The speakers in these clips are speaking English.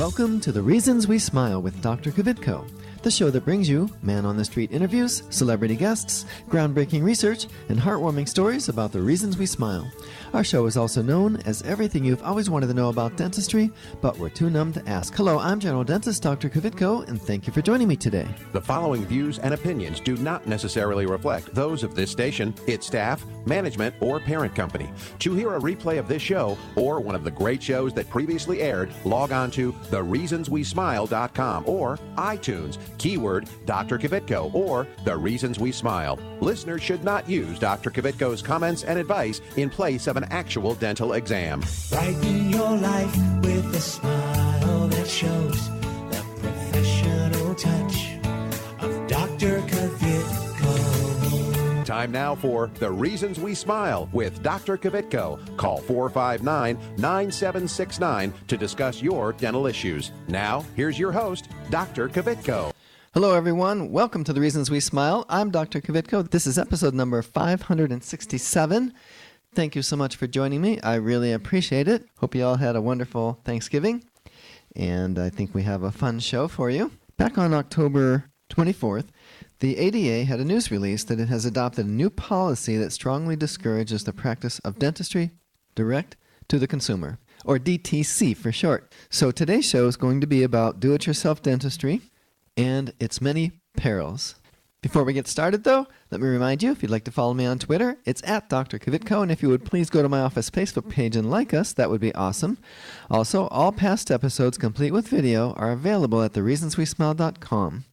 Welcome to The Reasons We Smile with Dr. Kvitko, the show that brings you man-on-the-street interviews, celebrity guests, groundbreaking research, and heartwarming stories about the reasons we smile. Our show is also known as everything you've always wanted to know about dentistry, but we're too numb to ask. Hello, I'm General Dentist Dr. Kvitko, and thank you for joining me today. The following views and opinions do not necessarily reflect those of this station, its staff, management, or parent company. To hear a replay of this show or one of the great shows that previously aired, log on to thereasonswesmile.com or iTunes, keyword Dr. Kvitko or The Reasons We Smile. Listeners should not use Dr. Kvitko's comments and advice in place of an actual dental exam. Brighten your life with a smile that shows the professional touch of Dr. Kvitko. Time now for The Reasons We Smile with Dr. Kvitko. Call 459-9769 to discuss your dental issues. Now, here's your host, Dr. Kvitko. Hello, everyone. Welcome to The Reasons We Smile. I'm Dr. Kvitko. This is episode number 567. Thank you so much for joining me. I really appreciate it. Hope you all had a wonderful Thanksgiving, and I think we have a fun show for you. Back on October 24th, the ADA had a news release that it has adopted a new policy that strongly discourages the practice of dentistry direct to the consumer, or DTC for short. So today's show is going to be about do-it-yourself dentistry and its many perils. Before we get started, though, let me remind you, if you'd like to follow me on Twitter, it's at Dr. Kvitko, and if you would please go to my office Facebook page and like us, that would be awesome. Also, all past episodes, complete with video, are available at thereasonswesmile.com.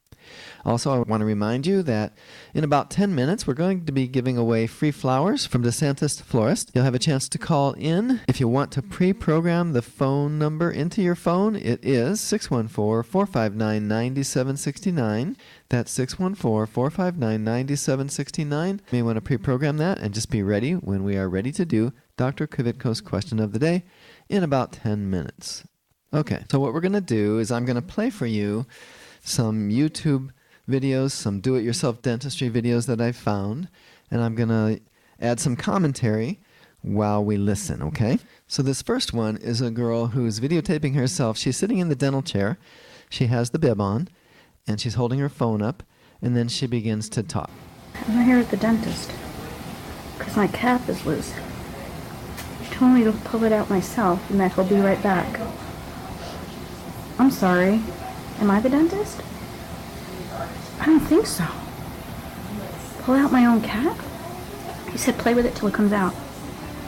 Also, I want to remind you that in about 10 minutes, we're going to be giving away free flowers from DeSantis Florist. You'll have a chance to call in. If you want to pre-program the phone number into your phone, it is 614-459-9769. That's 614-459-9769. You may want to pre-program that and just be ready when we are ready to do Dr. Kvitko's question of the day in about 10 minutes. Okay, so what we're going to do is I'm going to play for you some YouTube videos, some do-it-yourself dentistry videos that I found, and I'm going to add some commentary while we listen, okay? So this first one is a girl who's videotaping herself. She's sitting in the dental chair. She has the bib on, and she's holding her phone up, and then she begins to talk. I'm here at the dentist because my cap is loose. He told me to pull it out myself and that he'll be right back. I'm sorry. Am I the dentist? I don't think so. Pull out my own cap? He said play with it till it comes out,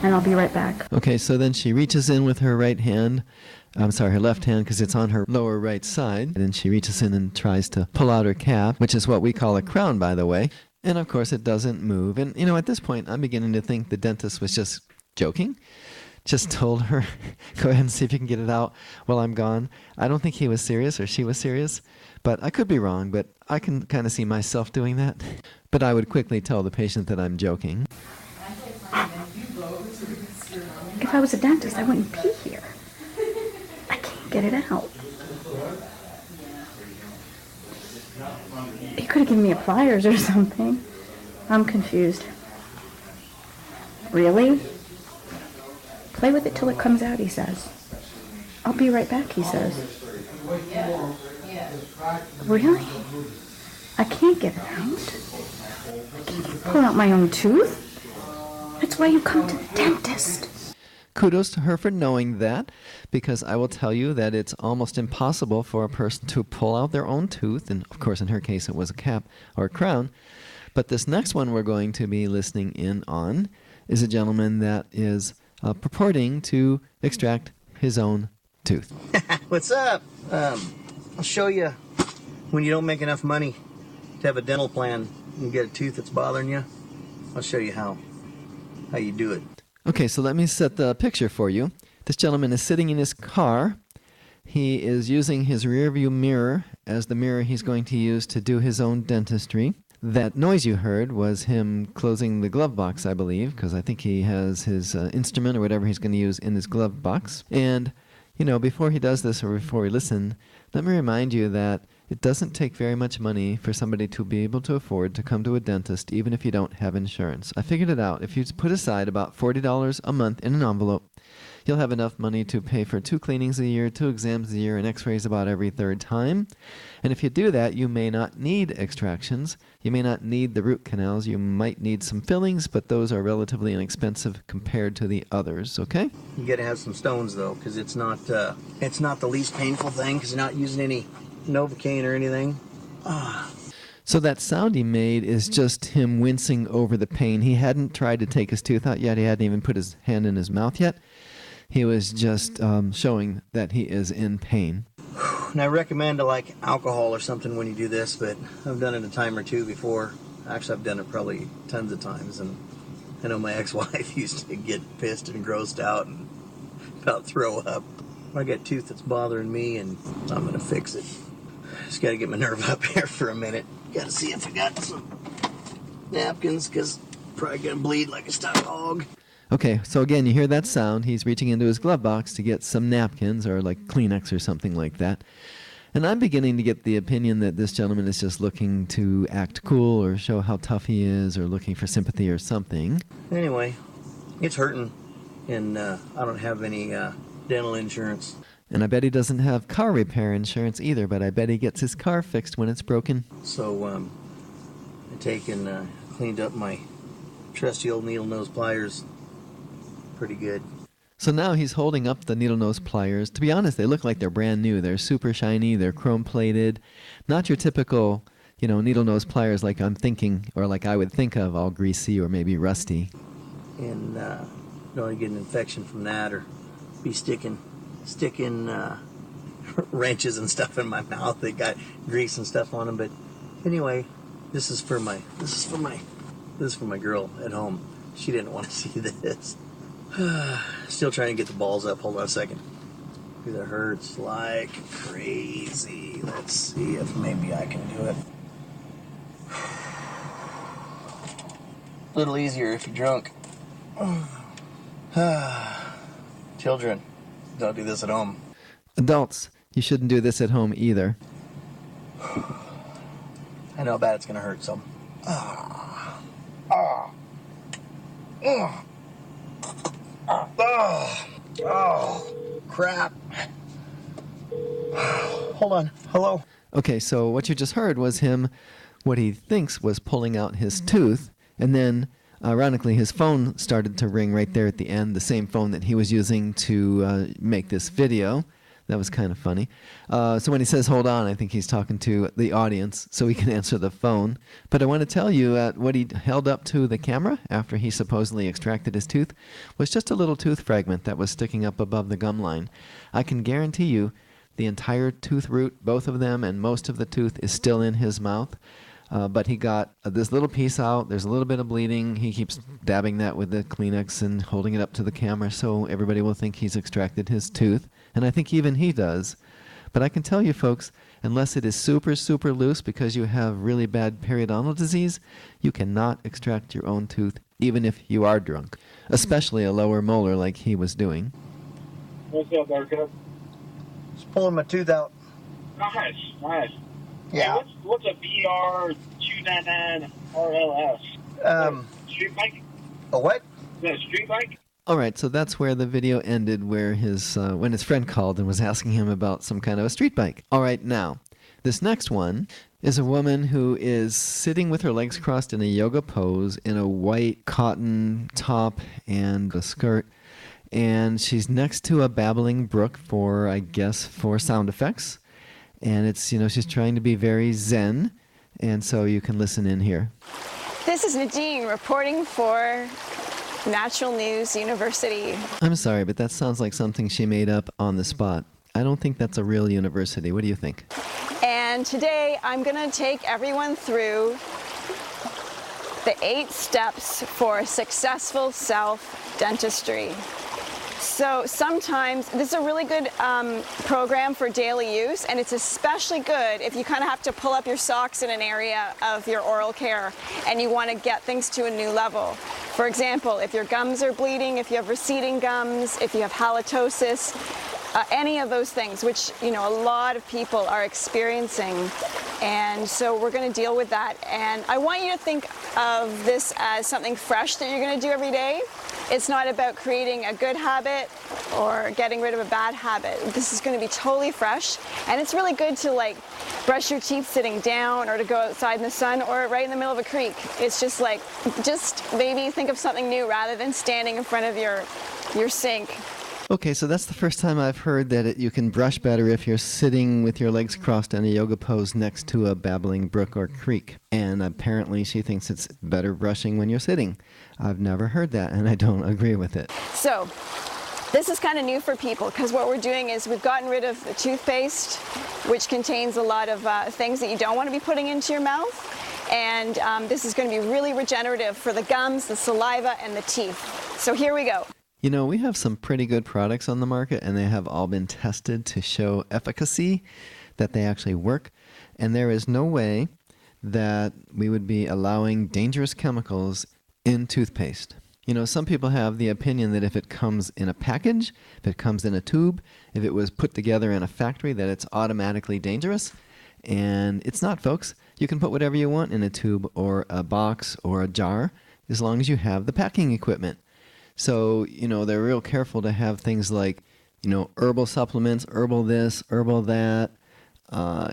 and I'll be right back. Okay, so then she reaches in with her right hand. Her left hand, because it's on her lower right side. And then she reaches in and tries to pull out her cap, which is what we call a crown, by the way. And of course, it doesn't move. And, at this point, I'm beginning to think the dentist was just joking. Just told her, go ahead and see if you can get it out while I'm gone. I don't think he was serious or she was serious, but I could be wrong, but I can kind of see myself doing that. But I would quickly tell the patient that I'm joking. If I was a dentist, I wouldn't be here. I can't get it out. He could have given me a pliers or something. I'm confused. Really? Play with it till it comes out, he says. I'll be right back, he says. Really? I can't get it out. I can't pull out my own tooth. That's why you come to the dentist. Kudos to her for knowing that, because I will tell you that it's almost impossible for a person to pull out their own tooth, and of course in her case it was a cap or a crown. But this next one we're going to be listening in on is a gentleman that is purporting to extract his own tooth. What's up? I'll show you when you don't make enough money to have a dental plan and get a tooth that's bothering you. I'll show you how you do it. Okay, so let me set the picture for you. This gentleman is sitting in his car. He is using his rearview mirror as the mirror he's going to use to do his own dentistry. That noise you heard was him closing the glove box, I believe, because I think he has his instrument or whatever he's going to use in his glove box. And, before he does this or before we listen, let me remind you that it doesn't take very much money for somebody to be able to afford to come to a dentist, even if you don't have insurance. I figured it out. If you put aside about $40 a month in an envelope, He'll have enough money to pay for 2 cleanings a year, 2 exams a year, and x-rays about every 3rd time. And if you do that, you may not need extractions. You may not need the root canals. You might need some fillings, but those are relatively inexpensive compared to the others, okay? You gotta have some stones though, because it's not the least painful thing, because you're not using any Novocaine or anything. So that sound he made is just him wincing over the pain. He hadn't tried to take his tooth out yet. He hadn't even put his hand in his mouth yet. He was just showing that he is in pain. And I recommend like alcohol or something when you do this, but I've done it a time or two before. Actually, I've done it probably tons of times, and I know my ex-wife used to get pissed and grossed out and about throw up. I got a tooth that's bothering me, and I'm gonna fix it. Just gotta get my nerve up here for a minute. Gotta see if I got some napkins, because probably gonna bleed like a stuck hog. Okay, so again, you hear that sound. He's reaching into his glove box to get some napkins or like Kleenex or something like that. And I'm beginning to get the opinion that this gentleman is just looking to act cool or show how tough he is or looking for sympathy or something. Anyway, it's hurting, and I don't have any dental insurance. And I bet he doesn't have car repair insurance either, but I bet he gets his car fixed when it's broken. So I taken cleaned up my trusty old needle nose pliers pretty good. So now he's holding up the needle nose pliers. To be honest, they look like they're brand new. They're super shiny. They're chrome plated. Not your typical, needle nose pliers like I'm thinking, or like I would think of, all greasy or maybe rusty. And don't want to get an infection from that, or be sticking wrenches and stuff in my mouth. They got grease and stuff on them. But anyway, this is for my girl at home. She didn't want to see this. Still trying to get the balls up. Hold on a second. Because it hurts like crazy. Let's see if maybe I can do it. A little easier if you're drunk. Children, don't do this at home. Adults, you shouldn't do this at home either. I know how bad it's going to hurt, so. Oh, crap. Hold on. Hello? Okay, so what you just heard was him, what he thinks was pulling out his tooth, and then, ironically, his phone started to ring right there at the end, the same phone that he was using to make this video. That was kind of funny. So when he says, hold on, I think he's talking to the audience so he can answer the phone. But I want to tell you what he held up to the camera after he supposedly extracted his tooth was just a little tooth fragment that was sticking up above the gum line. I can guarantee you the entire tooth root, both of them, and most of the tooth is still in his mouth. But he got this little piece out. There's a little bit of bleeding. He keeps dabbing that with the Kleenex and holding it up to the camera so everybody will think he's extracted his tooth. And I think even he does. But I can tell you, folks, unless it is super, super loose because you have really bad periodontal disease, you cannot extract your own tooth, even if you are drunk, especially a lower molar like he was doing. What's up, Erica? Just pulling my tooth out. Nice. Yeah. Hey, what's a BR299 RLS? Street bike? A what? Is that a street bike? All right, so that's where the video ended, where when his friend called and was asking him about some kind of a street bike. All right, now, this next one is a woman who is sitting with her legs crossed in a yoga pose in a white cotton top and a skirt, and she's next to a babbling brook for sound effects, and it's, she's trying to be very zen, and so you can listen in here. This is Nadine reporting for Natural News University. I'm sorry, but that sounds like something she made up on the spot. I don't think that's a real university. What do you think? And today I'm going to take everyone through the 8 steps for successful self-dentistry. So sometimes this is a really good program for daily use, and it's especially good if you kind of have to pull up your socks in an area of your oral care and you want to get things to a new level. For example, if your gums are bleeding, if you have receding gums, if you have halitosis, any of those things, which a lot of people are experiencing. And so we're going to deal with that. And I want you to think of this as something fresh that you're going to do every day. It's not about creating a good habit or getting rid of a bad habit. This is going to be totally fresh, and it's really good to like brush your teeth sitting down or to go outside in the sun or right in the middle of a creek. It's just like, just maybe think of something new rather than standing in front of your sink. Okay, so that's the first time I've heard that you can brush better if you're sitting with your legs crossed in a yoga pose next to a babbling brook or creek. And apparently she thinks it's better brushing when you're sitting. I've never heard that, and I don't agree with it. So this is kind of new for people because what we're doing is we've gotten rid of the toothpaste, which contains a lot of things that you don't want to be putting into your mouth. And this is going to be really regenerative for the gums, the saliva, and the teeth. So here we go. You know, we have some pretty good products on the market, and they have all been tested to show efficacy, that they actually work. And there is no way that we would be allowing dangerous chemicals in toothpaste. You know, some people have the opinion that if it comes in a package, if it comes in a tube, if it was put together in a factory, that it's automatically dangerous. And it's not, folks. You can put whatever you want in a tube or a box or a jar as long as you have the packing equipment. So, you know, they're real careful to have things like, you know, herbal supplements, herbal this, herbal that,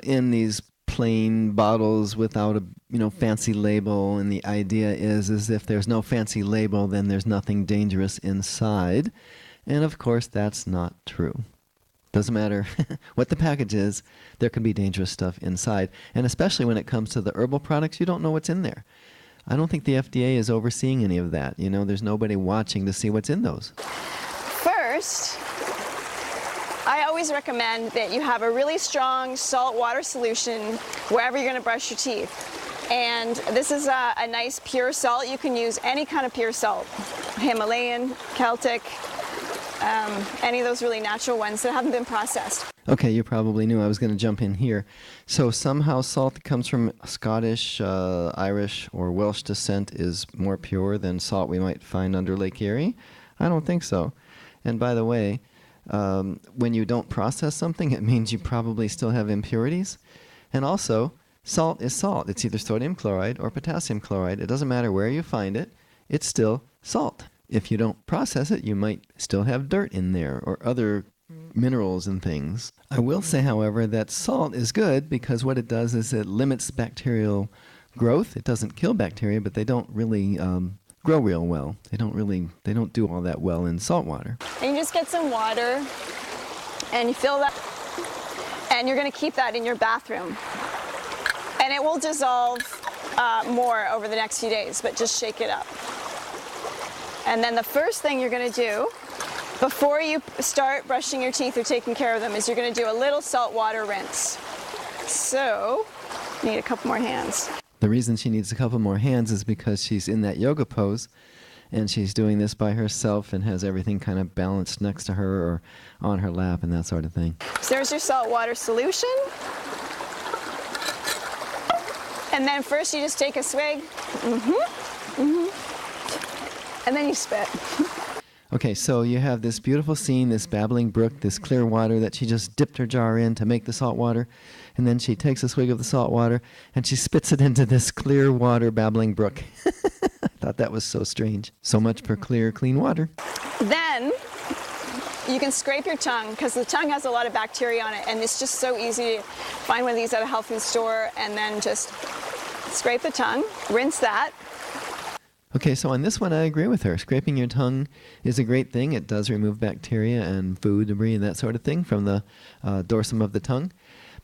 in these plain bottles without a, you know, fancy label. And the idea is if there's no fancy label, then there's nothing dangerous inside. And of course, that's not true. Doesn't matter what the package is, there could be dangerous stuff inside. And especially when it comes to the herbal products, you don't know what's in there. I don't think the FDA is overseeing any of that. You know, there's nobody watching to see what's in those. First, I always recommend that you have a really strong salt water solution wherever you're going to brush your teeth. And this is a nice pure salt. You can use any kind of pure salt, Himalayan, Celtic, any of those really natural ones that haven't been processed. Okay, you probably knew I was going to jump in here. So somehow salt that comes from Scottish, Irish, or Welsh descent is more pure than salt we might find under Lake Erie? I don't think so. And by the way, when you don't process something, it means you probably still have impurities. And also, salt is salt. It's either sodium chloride or potassium chloride. It doesn't matter where you find it. It's still salt. If you don't process it, you might still have dirt in there or other minerals and things. I will say, however, that salt is good because what it does is it limits bacterial growth. It doesn't kill bacteria, but they don't really grow real well. They don't do all that well in salt water. And you just get some water and you fill that, and you're going to keep that in your bathroom. And it will dissolve more over the next few days, but just shake it up. And then the first thing you're going to do before you start brushing your teeth or taking care of them is you're going to do a little salt water rinse. So, you need a couple more hands. The reason she needs a couple more hands is because she's in that yoga pose and she's doing this by herself and has everything kind of balanced next to her or on her lap and that sort of thing. So there's your salt water solution. And then first you just take a swig. And then you spit. Okay, so you have this beautiful scene, this babbling brook, this clear water that she just dipped her jar in to make the salt water. And then she takes a swig of the salt water and she spits it into this clear water babbling brook. I thought that was so strange. So much for clear, clean water. Then you can scrape your tongue because the tongue has a lot of bacteria on it, and it's just so easy to find one of these at a health food store and then just scrape the tongue, rinse that. Okay, so on this one, I agree with her. Scraping your tongue is a great thing. It does remove bacteria and food debris and that sort of thing from the dorsum of the tongue.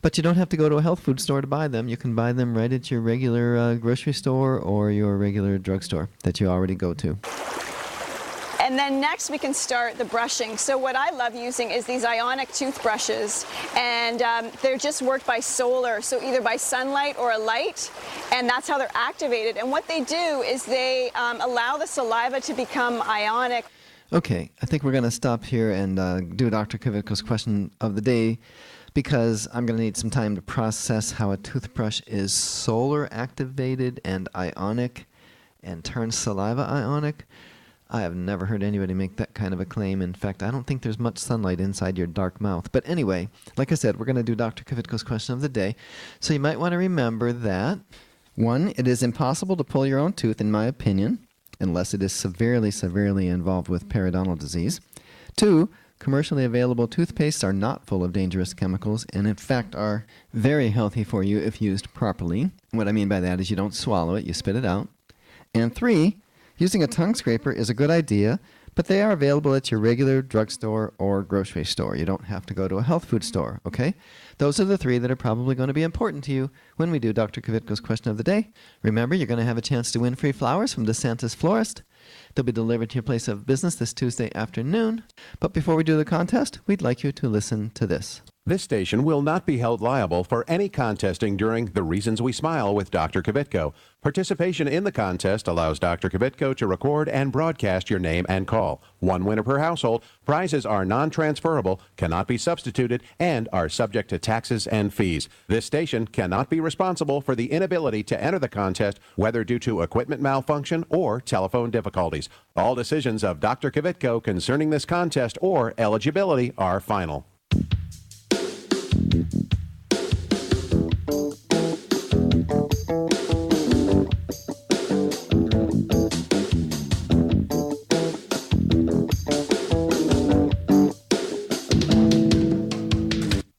But you don't have to go to a health food store to buy them. You can buy them right at your regular grocery store or your regular drugstore that you already go to. And then next we can start the brushing. So what I love using is these ionic toothbrushes, and they're just worked by solar, so either by sunlight or a light, and that's how they're activated. And what they do is they allow the saliva to become ionic. Okay, I think we're going to stop here and do Dr. Kvitko's question of the day, because I'm going to need some time to process how a toothbrush is solar activated and ionic and turns saliva ionic. I have never heard anybody make that kind of a claim. In fact, I don't think there's much sunlight inside your dark mouth. But anyway, like I said, we're going to do Dr. Kvitko's question of the day. So you might want to remember that, 1, it is impossible to pull your own tooth, in my opinion. unless it is severely, severely involved with periodontal disease. 2, commercially available toothpastes are not full of dangerous chemicals and, in fact, are very healthy for you if used properly. What I mean by that is you don't swallow it, you spit it out. And 3, using a tongue scraper is a good idea, but they are available at your regular drugstore or grocery store. You don't have to go to a health food store, okay? Those are the 3 that are probably going to be important to you when we do Dr. Kvitko's Question of the Day. Remember, you're going to have a chance to win free flowers from DeSantis Florist. They'll be delivered to your place of business this Tuesday afternoon. But before we do the contest, we'd like you to listen to this. This station will not be held liable for any contesting during The Reasons We Smile with Dr. Kvitko. Participation in the contest allows Dr. Kvitko to record and broadcast your name and call. 1 winner per household. Prizes are non-transferable, cannot be substituted, and are subject to taxes and fees. This station cannot be responsible for the inability to enter the contest, whether due to equipment malfunction or telephone difficulties. All decisions of Dr. Kvitko concerning this contest or eligibility are final.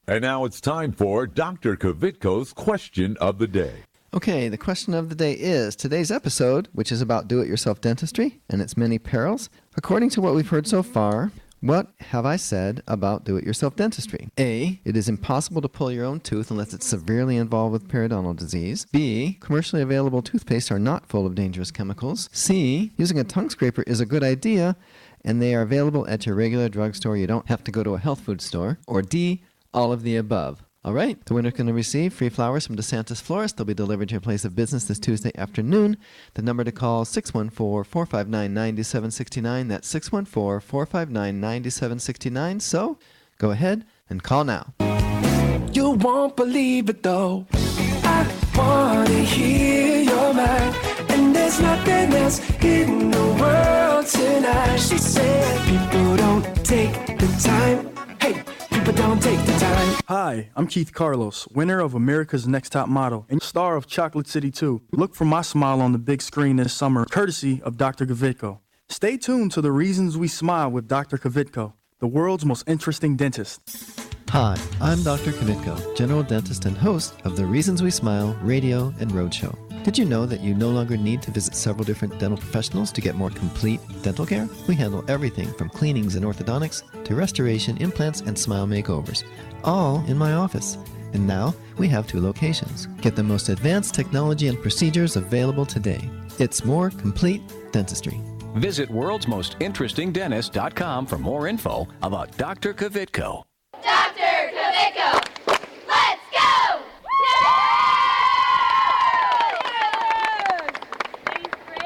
And now it's time for Dr. Kvitko's Question of the Day. Okay, the question of the day is today's episode, which is about do-it-yourself dentistry and its many perils. According to what we've heard so far, what have I said about do-it-yourself dentistry? A, it is impossible to pull your own tooth unless it's severely involved with periodontal disease. B, commercially available toothpastes are not full of dangerous chemicals. C, using a tongue scraper is a good idea, and they are available at your regular drugstore. You don't have to go to a health food store. Or D, all of the above. All right, the winner's going to receive free flowers from DeSantis Florist. They'll be delivered to your place of business this Tuesday afternoon. The number to call is 614-459-9769. That's 614-459-9769. So go ahead and call now. You won't believe it though. I wanna hear your mind, and there's nothing else in the world tonight. She said people don't take the time. Hey, people don't take the time. Hi, I'm Keith Carlos, winner of America's Next Top Model and star of Chocolate City 2. Look for my smile on the big screen this summer, courtesy of Dr. Kvitko. Stay tuned to The Reasons We Smile with Dr. Kvitko, the world's most interesting dentist. Hi, I'm Dr. Kvitko, general dentist and host of the Reasons We Smile radio and roadshow. Did you know that you no longer need to visit several different dental professionals to get more complete dental care? We handle everything from cleanings and orthodontics to restoration, implants, and smile makeovers, all in my office. And now we have 2 locations. Get the most advanced technology and procedures available today. It's more complete dentistry. Visit worldsmostinterestingdentist.com for more info about Dr. Kvitko. Dr. Kvitko, let's go!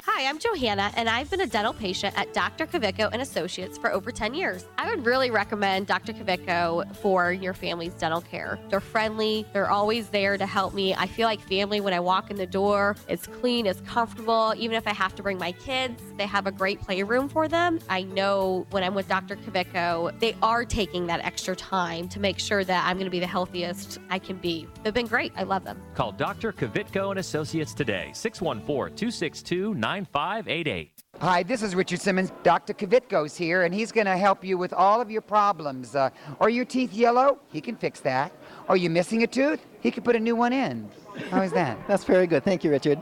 Hi, I'm Johanna, and I've been a dental patient at Dr. Kvitko and Associates for over 10 years. I would really recommend Dr. Kvitko for your family's dental care. They're friendly. They're always there to help me. I feel like family when I walk in the door. It's clean, it's comfortable. Even if I have to bring my kids, they have a great playroom for them. I know when I'm with Dr. Kvitko, they are taking that extra time to make sure that I'm going to be the healthiest I can be. They've been great. I love them. Call Dr. Kvitko and Associates today, 614-262-9588. Hi, this is Richard Simmons. Dr. Kvitko's here, and he's going to help you with all of your problems. Are your teeth yellow? He can fix that. Are you missing a tooth? He can put a new one in. How is that? That's very good. Thank you, Richard.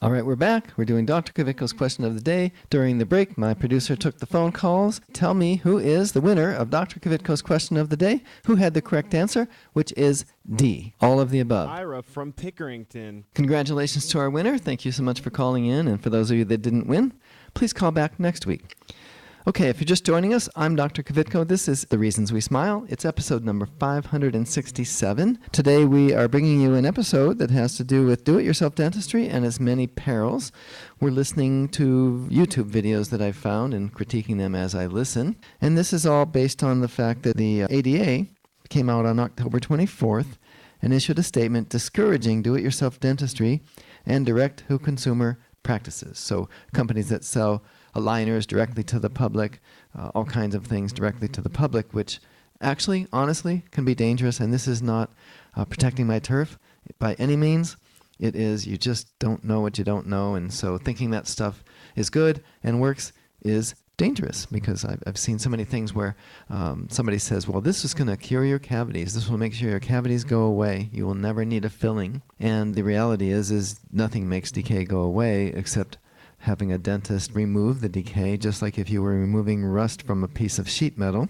All right, we're back. We're doing Dr. Kvitko's Question of the Day. During the break, my producer took the phone calls. Tell me who is the winner of Dr. Kvitko's Question of the Day, who had the correct answer, which is D, all of the above. Ira from Pickerington. Congratulations to our winner. Thank you so much for calling in. And for those of you that didn't win, please call back next week. Okay, if you're just joining us, I'm Dr. Kvitko. This is The Reasons We Smile. It's episode number 567. Today we are bringing you an episode that has to do with do-it-yourself dentistry and its many perils. We're listening to YouTube videos that I've found and critiquing them as I listen. And this is all based on the fact that the ADA came out on October 24th and issued a statement discouraging do-it-yourself dentistry and direct-to-consumer practices. So companies that sell aligners directly to the public, all kinds of things directly to the public, which actually, honestly, can be dangerous. And this is not protecting my turf by any means. It is, you just don't know what you don't know. And so thinking that stuff is good and works is dangerous, because I've seen so many things where somebody says, well, this is going to cure your cavities. This will make sure your cavities go away. You will never need a filling. And the reality is nothing makes decay go away except having a dentist remove the decay, just like if you were removing rust from a piece of sheet metal.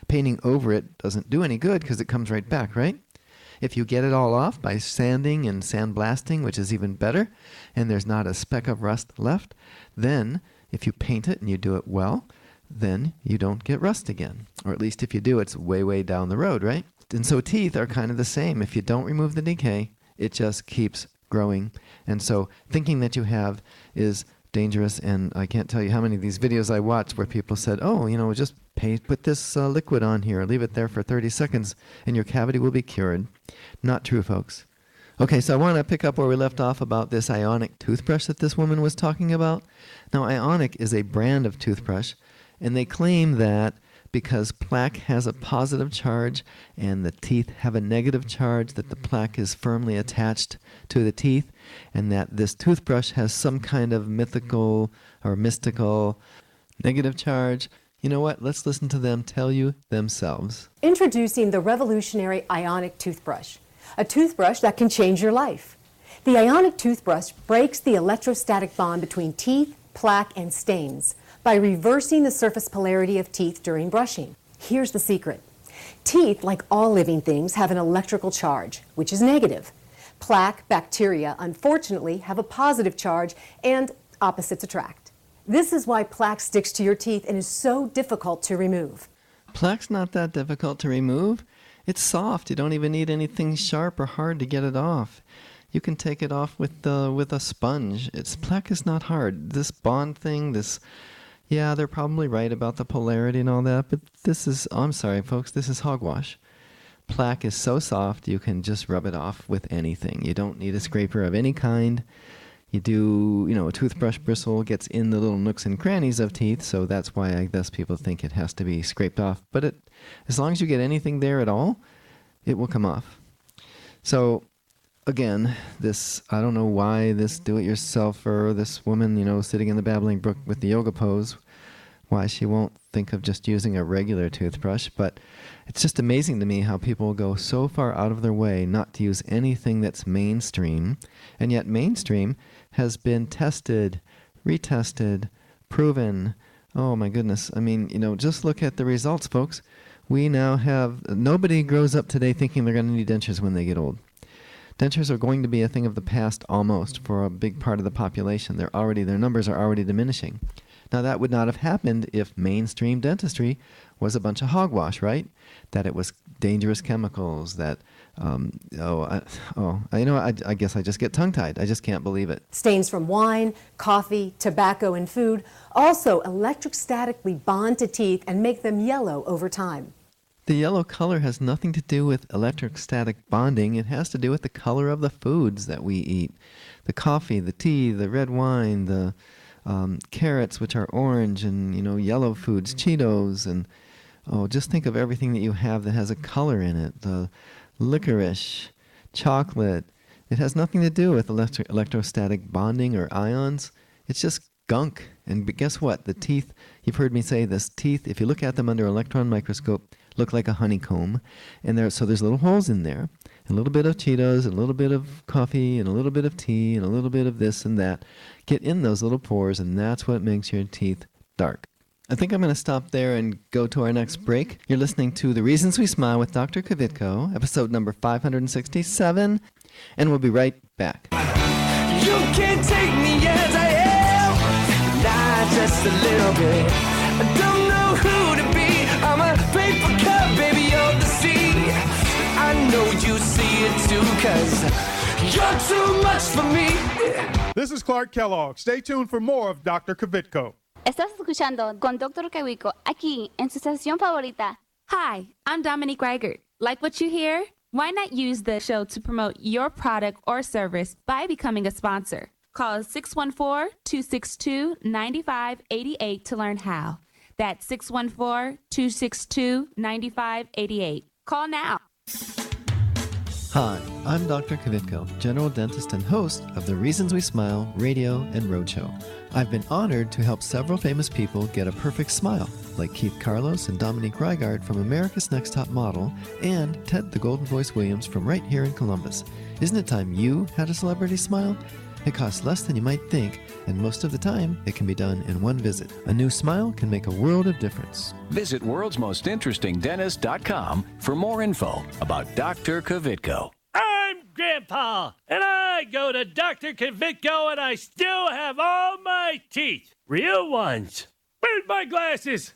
Painting over it doesn't do any good because it comes right back, right? If you get it all off by sanding and sandblasting, which is even better, and there's not a speck of rust left, then if you paint it and you do it well, then you don't get rust again. Or at least if you do, it's way, way down the road, right? And so teeth are kind of the same. If you don't remove the decay, it just keeps growing. And so thinking that you have is dangerous. And I can't tell you how many of these videos I watched where people said, oh, just put this liquid on here, leave it there for 30 seconds, and your cavity will be cured. Not true, folks. Okay, so I want to pick up where we left off about this Ionic toothbrush that this woman was talking about. Now, Ionic is a brand of toothbrush, and they claim that because plaque has a positive charge and the teeth have a negative charge, that the plaque is firmly attached to the teeth, and that this toothbrush has some kind of mythical or mystical negative charge. You know what? Let's listen to them tell you themselves. Introducing the revolutionary Ionic toothbrush, a toothbrush that can change your life. The Ionic toothbrush breaks the electrostatic bond between teeth, plaque, and stains by reversing the surface polarity of teeth during brushing. Here's the secret. Teeth, like all living things, have an electrical charge, which is negative. Plaque, bacteria, unfortunately, have a positive charge, and opposites attract. This is why plaque sticks to your teeth and is so difficult to remove. Plaque's not that difficult to remove. It's soft. You don't even need anything sharp or hard to get it off. You can take it off with a sponge. Plaque is not hard. This bond thing, yeah, they're probably right about the polarity and all that, but I'm sorry, folks, this is hogwash. Plaque is so soft, you can just rub it off with anything. You don't need a scraper of any kind. You do, a toothbrush bristle gets in the little nooks and crannies of teeth, so that's why I guess people think it has to be scraped off. But as long as you get anything there at all, it will come off. So, again, I don't know why this do-it-yourselfer, this woman, sitting in the babbling brook with the yoga pose, why she won't think of just using a regular toothbrush, but it's just amazing to me how people go so far out of their way not to use anything that's mainstream, and yet mainstream has been tested, retested, proven. Oh my goodness. I mean, just look at the results, folks. We now nobody grows up today thinking they're going to need dentures when they get old. Dentures are going to be a thing of the past almost for a big part of the population. Their numbers are already diminishing. Now, that would not have happened if mainstream dentistry was a bunch of hogwash, right? That it was dangerous chemicals, that, I guess I just get tongue-tied. I just can't believe it. Stains from wine, coffee, tobacco, and food also electrostatically bond to teeth and make them yellow over time. The yellow color has nothing to do with electrostatic bonding. It has to do with the color of the foods that we eat. The coffee, the tea, the red wine, the carrots, which are orange, and yellow foods, Cheetos, and just think of everything that you have that has a color in it. The licorice, chocolate. It has nothing to do with electrostatic bonding or ions. It's just gunk. And guess what? The teeth, you've heard me say this, teeth, if you look at them under an electron microscope, look like a honeycomb. And there's little holes in there. A little bit of Cheetos, and a little bit of coffee, and a little bit of tea, and a little bit of this and that get in those little pores, and that's what makes your teeth dark. I think I'm going to stop there and go to our next break. You're listening to The Reasons We Smile with Dr. Kvitko, episode number 567, and we'll be right back. You can't take me as I am, not just a little bit. I don't know who to be. I'm a paper cup, baby, of the sea. I know you see it too, 'cause you're too much for me. This is Clark Kellogg. Stay tuned for more of Dr. Kvitko. Estás escuchando con Dr. Kvitko aquí en su estación favorita. Hi, I'm Dominique Reichert. Like what you hear? Why not use the show to promote your product or service by becoming a sponsor? Call 614-262-9588 to learn how. That's 614-262-9588. Call now. Hi, I'm Dr. Kvitko, general dentist and host of the Reasons We Smile radio and roadshow. I've been honored to help several famous people get a perfect smile, like Keith Carlos and Dominique Reigard from America's Next Top Model, and Ted the Golden Voice Williams from right here in Columbus. Isn't it time you had a celebrity smile? It costs less than you might think, and most of the time, it can be done in one visit. A new smile can make a world of difference. Visit worldsmostinterestingdentist.com for more info about Dr. Kvitko. I'm Grandpa, and I go to Dr. Kvitko, and I still have all my teeth. Real ones. Where's my glasses?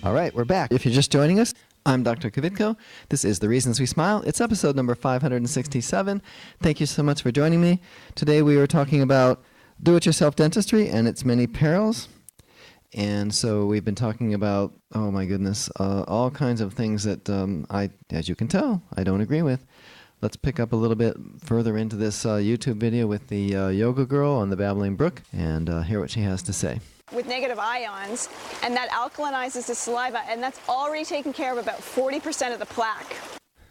All right, we're back. If you're just joining us, I'm Dr. Kvitko. This is The Reasons We Smile. It's episode number 567. Thank you so much for joining me. Today we are talking about do-it-yourself dentistry and its many perils. And so we've been talking about, oh my goodness, all kinds of things that as you can tell, I don't agree with. Let's pick up a little bit further into this YouTube video with the yoga girl on the Babbling Brook and hear what she has to say. With negative ions, and that alkalinizes the saliva, and that's already taken care of about 40% of the plaque.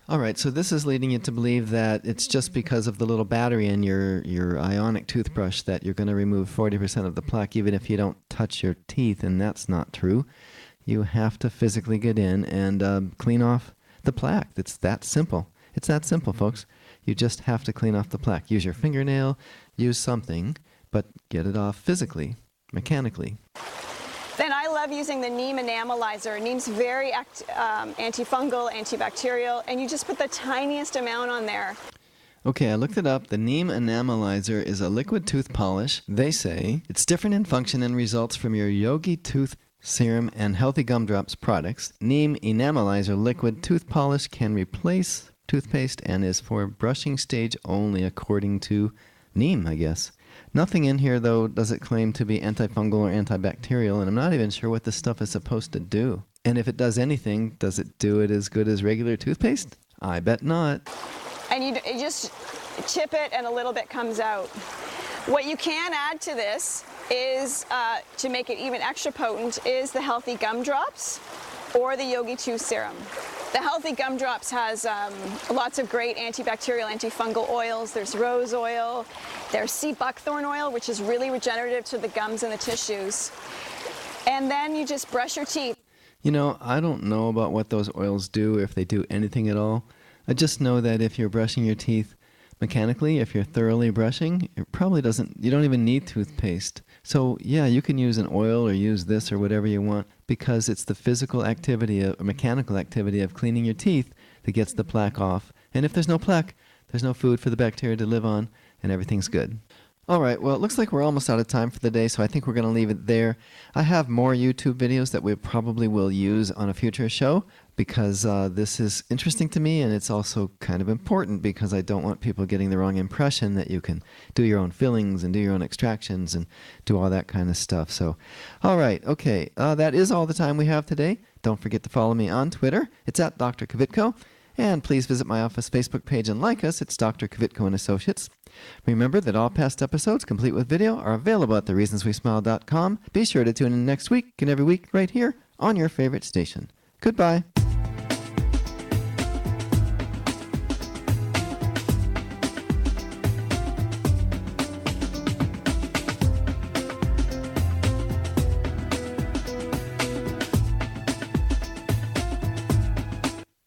All right, so this is leading you to believe that it's just because of the little battery in your ionic toothbrush that you're going to remove 40% of the plaque, even if you don't touch your teeth, and that's not true. You have to physically get in and clean off the plaque. It's that simple. It's that simple, folks. You just have to clean off the plaque. Use your fingernail, use something, but get it off physically. Mechanically. Then I love using the neem enamelizer. Neem's very antifungal, antibacterial, and you just put the tiniest amount on there. Okay, I looked it up. The neem enamelizer is a liquid tooth polish. They say it's different in function and results from your Yogi Tooth Serum and Healthy Gumdrops products. Neem enamelizer liquid tooth polish can replace toothpaste and is for brushing stage only, according to Neem, I guess. Nothing in here, though, does it claim to be antifungal or antibacterial, and I'm not even sure what this stuff is supposed to do. And if it does anything, does it do it as good as regular toothpaste? I bet not. And you just chip it and a little bit comes out. What you can add to this is, to make it even extra potent, is the Healthy Gumdrops or the Yogi Tooth Serum. The Healthy Gumdrops has lots of great antibacterial, antifungal oils. There's rose oil. There's sea buckthorn oil, which is really regenerative to the gums and the tissues. And then you just brush your teeth. You know, I don't know about what those oils do, if they do anything at all. I just know that if you're brushing your teeth mechanically, if you're thoroughly brushing, it probably doesn't, you don't even need toothpaste. So yeah, you can use an oil or use this or whatever you want, because it's the physical activity, mechanical activity of cleaning your teeth that gets the plaque off. And if there's no plaque, there's no food for the bacteria to live on, and everything's good. All right, well, it looks like we're almost out of time for the day, so I think we're going to leave it there. I have more YouTube videos that we probably will use on a future show, because this is interesting to me, and it's also kind of important, because I don't want people getting the wrong impression that you can do your own fillings and do your own extractions and do all that kind of stuff. So, all right, okay, that is all the time we have today. Don't forget to follow me on Twitter. It's at Dr. Kvitko. And please visit my office Facebook page and like us. It's Dr. Kvitko and Associates. Remember that all past episodes, complete with video, are available at thereasonswesmile.com. Be sure to tune in next week and every week right here on your favorite station. Goodbye.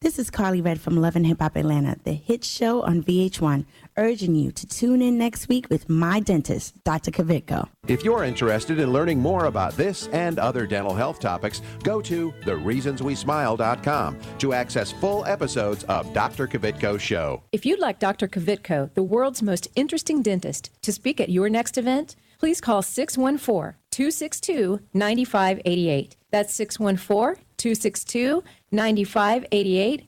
This is Carly Red from Love and Hip Hop Atlanta, the hit show on VH1, urging you to tune in next week with my dentist, Dr. Kvitko. If you're interested in learning more about this and other dental health topics, go to thereasonswesmile.com to access full episodes of Dr. Kvitko's show. If you'd like Dr. Kvitko, the world's most interesting dentist, to speak at your next event, please call 614-262-9588. That's 614-262-9588.